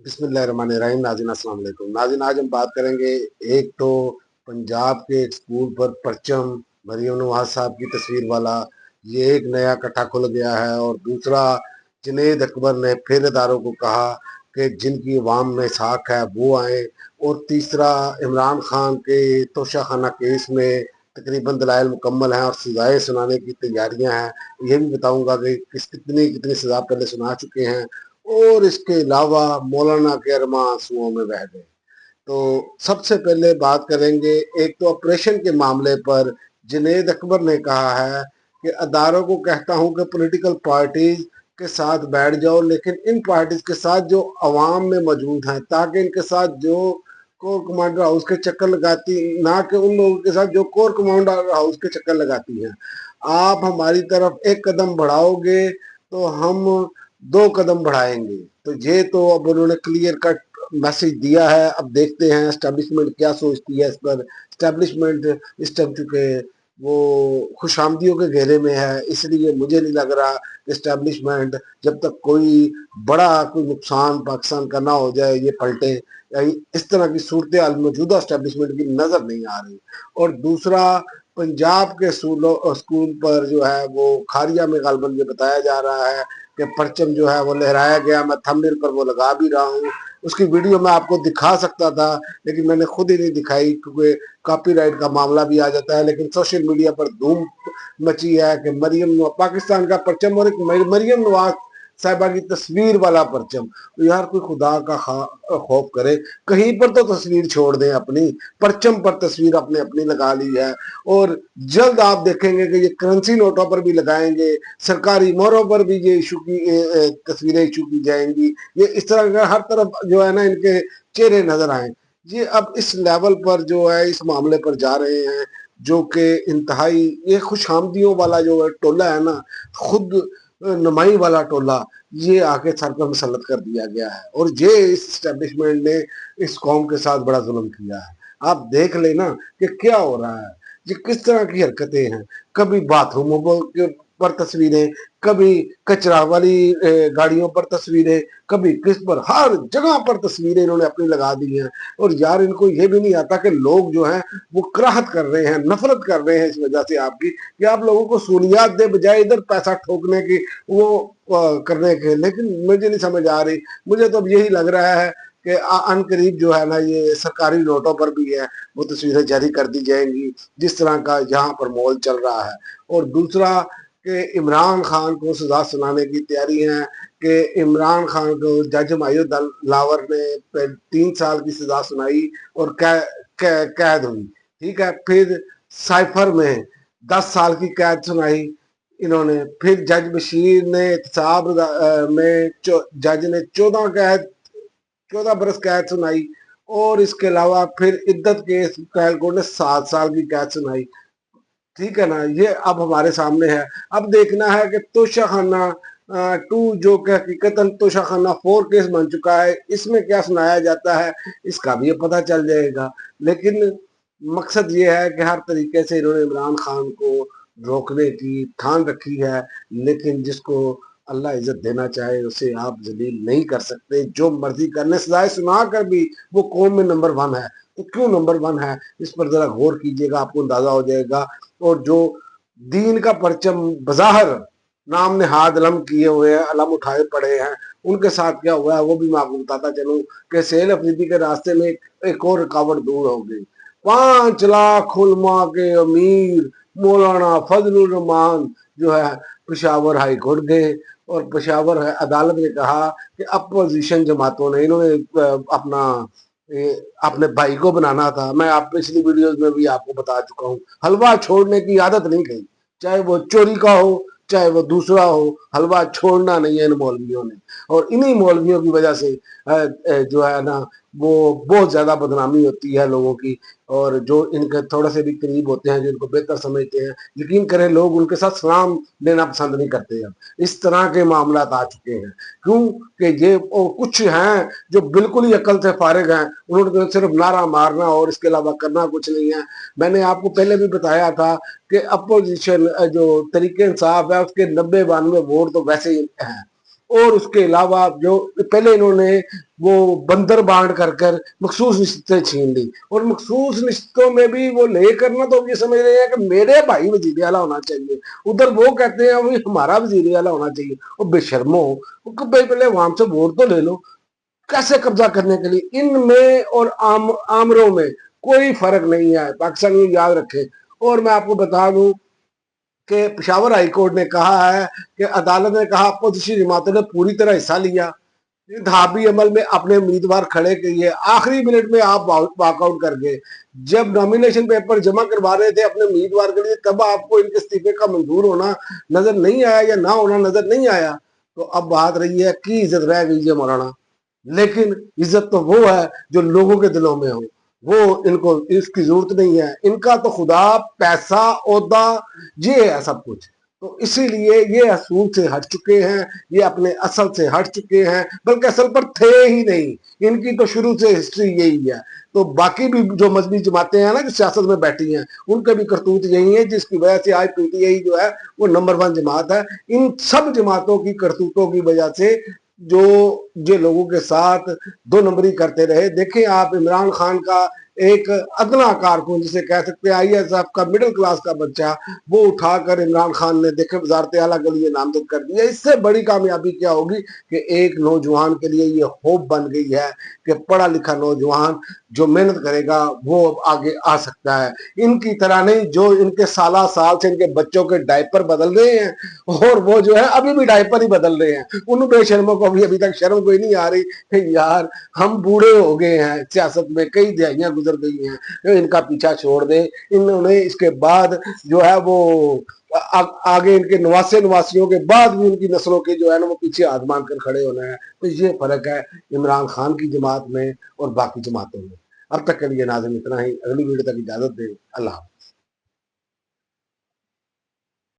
बिस्मिल्लाह रहमान रहीम। नाज़रीन अस्सलाम वालेकुम। नाज़रीन आज हम बात करेंगे, एक तो पंजाब के एक स्कूल पर परचम मरियम नवाज साहब की तस्वीर वाला ये एक नया कट्टा खुल गया है, और दूसरा जुनैद अकबर ने फिर इदारों को कहा कि जिनकी अवाम में साख है वो आए, और तीसरा इमरान खान के तोशाखाना केस में तकरीबन दलाइल मुकम्मल हैं और सजाएं सुनाने की तैयारियां हैं। ये भी बताऊंगा कि कितनी कितनी सजा पहले सुना चुके हैं, और इसके अलावा मौलाना के अरमां आंसुओं में बह गए। तो सबसे पहले बात करेंगे, एक तो ऑपरेशन के मामले पर जुनैद अकबर ने कहा है कि अदारों को कहता हूं कि पॉलिटिकल पार्टीज के साथ बैठ जाओ, लेकिन इन पार्टीज के साथ जो अवाम में मौजूद हैं, ताकि इनके साथ जो कोर कमांडर हाउस के चक्कर लगाती, ना कि उन लोगों के साथ जो कोर कमांडर हाउस के चक्कर लगाती हैं। आप हमारी तरफ एक कदम बढ़ाओगे तो हम दो कदम बढ़ाएंगे। तो ये तो अब उन्होंने क्लियर कट मैसेज दिया है। अब देखते हैं एस्टेब्लिशमेंट क्या सोचती है इस पर। एस्टेब्लिशमेंट इस टाइम चुके वो खुशामदियों के घेरे में है, इसलिए मुझे नहीं लग रहा कि एस्टेब्लिशमेंट जब तक कोई बड़ा कोई नुकसान पाकिस्तान का ना हो जाए ये पलटे। इस तरह की सूरत हाल मौजूदा एस्टेब्लिशमेंट की नजर नहीं आ रही। और दूसरा, पंजाब के स्कूल पर जो है वो खारिया में गालबन ये बताया जा रहा है कि परचम जो है वो लहराया गया। मैं थंबनेल पर वो लगा भी रहा हूँ, उसकी वीडियो मैं आपको दिखा सकता था लेकिन मैंने खुद ही नहीं दिखाई, क्योंकि कॉपीराइट का मामला भी आ जाता है। लेकिन सोशल मीडिया पर धूम मची है कि मरियम पाकिस्तान का परचम और एक मरियम नवाज साहिबा की तस्वीर वाला परचम। तो यार कोई खुदा का खौफ करे, कहीं पर तो तस्वीर छोड़ दें अपनी। परचम पर तस्वीर अपने अपनी लगा ली है, और जल्द आप देखेंगे कि ये करेंसी नोटों पर भी लगाएंगे, सरकारी मोहरों पर भी ये इशू की तस्वीरें इशू की जाएंगी। ये इस तरह का हर तरफ जो है ना इनके चेहरे नजर आए। ये अब इस लेवल पर जो है इस मामले पर जा रहे हैं, जो कि इंतहाई ये खुशामदियों वाला जो है टोला है ना, खुद नुमाई वाला टोला, ये आके सर पर मुसल्लत कर दिया गया है। और ये इस स्टैब्लिशमेंट ने इस कौम के साथ बड़ा जुल्म किया है। आप देख लेना कि क्या हो रहा है, ये किस तरह की हरकतें हैं। कभी बाथरूमों पर तस्वीरें, कभी कचरा वाली गाड़ियों पर तस्वीरें, कभी किस पर, हर जगह पर तस्वीरें इन्होंने अपनी लगा दी हैं। और यार इनको ये भी नहीं आता कि लोग जो हैं वो कराहत कर रहे हैं, नफरत कर रहे हैं इस वजह से आपकी, कि आप लोगों को सहूलियात दे बजाय इधर पैसा ठोकने की वो करने के। लेकिन मुझे नहीं समझ आ रही। मुझे तो अब यही लग रहा है कि अन करीब जो है ना ये सरकारी नोटों पर भी है वो तस्वीरें जारी कर दी जाएंगी, जिस तरह का यहाँ पर माहौल चल रहा है। और दूसरा कि इमरान खान को सजा सुनाने की तैयारी है, कि इमरान खान को जज मायूद लावर ने 3 साल की सजा सुनाई और कैद हुई। ठीक है, फिर साइफर में 10 साल की कैद सुनाई इन्होंने। फिर जज बशीर ने एहतसाब में जज ने 14 बरस कैद सुनाई। और इसके अलावा फिर इद्दत केस ट्रायल कोर्ट ने 7 साल की कैद सुनाई। ठीक है ना, ये अब हमारे सामने है। अब देखना है कि तोशाखाना 2 जो कि हकीकतन तोशाखाना 4 केस बन चुका है, इसमें क्या सुनाया जाता है इसका भी पता चल जाएगा। लेकिन मकसद ये है कि हर तरीके से इन्होंने इमरान खान को रोकने की ठान रखी है, लेकिन जिसको अल्लाह इज्जत देना चाहे उसे आप जलील नहीं कर सकते। जो मर्जी करने सजाए सुना कर भी वो कौम में नंबर 1 है। तो क्यों नंबर 1 है, इस पर जरा गौर कीजिएगा, आपको अंदाजा हो जाएगा। और जो दीन का परचम बज़ाहिर नाम ने हाथ अलम किए हुए हैं, अलम उठाए पड़े हैं, उनके साथ क्या हुआ है वो भी मैं आपको बताता चलूं कि सेल अफरीदी के रास्ते में एक और रुकावट दूर हो गई। 5 लाख उलमा के अमीर मौलाना फजलुर रहमान जो है पेशावर हाई कोर्ट गए, और पेशावर अदालत ने कहा कि अपोजिशन जमातों ने इन्होंने अपना अपने भाई को बनाना था। मैं आप पिछली वीडियोस में भी आपको बता चुका हूँ, हलवा छोड़ने की आदत नहीं गई, चाहे वो चोरी का हो चाहे वो दूसरा हो, हलवा छोड़ना नहीं है इन मौलवियों ने। और इन्हीं मौलवियों की वजह से जो है ना वो बहुत ज्यादा बदनामी होती है लोगों की। और जो इनके थोड़े से भी करीब होते हैं, जो इनको बेहतर समझते हैं, यकीन करें लोग उनके साथ सलाम लेना पसंद नहीं करते। अब इस तरह के मामला आ चुके हैं। क्यों कि ये कुछ हैं जो बिल्कुल ही अकल से फारिग हैं, उन्होंने तो सिर्फ नारा मारना और इसके अलावा करना कुछ नहीं है। मैंने आपको पहले भी बताया था कि अपोजिशन जो तरीके इंसाफ है उसके 90-92 वोट तो वैसे ही हैं, اور اس کے علاوہ جو پہلے انہوں نے وہ بندر بانٹ کر کر مخصوص نشستیں چھین لی، اور مخصوص نشستوں میں بھی وہ لے کرنا تو یہ سمجھ رہے ہیں کہ میرے بھائی وزیر اعلیٰ ہونا چاہیے، ادھر وہ کہتے ہیں وہ ہمارا وزیر اعلیٰ ہونا چاہیے۔ اور بے شرمو، پہلے وہاں سے ووٹ تو لے لو۔ کیسے قبضہ کرنے کے لیے ان میں اور آمروں میں کوئی فرق نہیں ہے، پاکستانی یاد رکھے۔ اور میں آپ کو بتا دوں کہ پشاور ہائی کورٹ نے کہا ہے کہ عدالت نے کہا اپوزیشن جماعتوں نے پوری طرح حصہ لیا انتخابی عمل میں، اپنے امیدوار کھڑے کیے، آخری منٹ میں آپ واک آؤٹ کر گئے، جب نامینیشن پیپر جمع کروا رہے تھے اپنے امیدوار کے لیے تب آپ کو ان کے استعفے کا منظور ہونا نظر نہیں آیا یا نہ ہونا نظر نہیں آیا۔ تو اب بات رہی ہے کی عزت رہ گئی ہے مولانا، لیکن عزت تو وہ ہے جو لوگوں کے دلوں میں ہو، وہ ان کو اس کی ضرورت نہیں ہے، ان کا تو خدا، پیسہ، عہدہ یہ ہے سب کچھ۔ تو اسی لیے یہ اصول سے ہٹ چکے ہیں، یہ اپنے اصل سے ہٹ چکے ہیں، بلکہ اصل پر تھے ہی نہیں، ان کی تو شروع سے ہسٹری یہی ہے۔ تو باقی بھی جو مذہبی جماعتیں ہیں نا جو سیاست میں بیٹھی ہیں ان کے بھی کرتوت یہی ہے، جس کی وجہ سے آج پی ٹی آئی جو ہے وہ نمبر 1 جماعت ہے۔ ان سب جماعتوں کی کرتوتوں کی وجہ سے جو لوگوں کے ساتھ 2 نمبری کرتے رہے۔ دیکھیں آپ عمران خان کا ایک ادنا کارکن جسے کہہ سکتے ہیں آئی ایس ایف کا مڈل کلاس کا بچہ، وہ اٹھا کر عمران خان نے دیکھے وزارت اعلیٰ کے لیے نامزد کر دیا۔ اس سے بڑی کامیابی کیا ہوگی کہ ایک نوجوان کے لیے یہ ہوپ بن گئی ہے کہ پڑھا لکھا نوجوان جو محنت کرے گا وہ آگے آ سکتا ہے۔ ان کی طرح نہیں جو ان کے سالہ سال سے ان کے بچوں کے ڈائپر بدل رہے ہیں، اور وہ جو ہے ابھی بھی ڈائپر ہی بدل رہے ہیں، ان بے شرموں کو ابھی تک شرم کوئی نہیں آ رہی کہ یار ہم بوڑھے ہو گئے ہیں، سیاست میں کئی دہائیاں گزر گئی ہیں، ان کا پیچھا چھوڑ دیں۔ انہوں نے اس کے بعد جو ہے وہ آگے ان کے نواسیوں کے بعد بھی ان کی نسلوں کے جو ہے نا وہ پیچھے ہاتھ مان کر کھڑے ہونا ہے۔ تو یہ فرق ہے عمران خان کی جماعت میں اور باقی جماعتوں میں۔ اب تک کے لیے ناظرین اتنا ہی، اگلی ویڈیو تک اجازت دیں، اللہ حافظ۔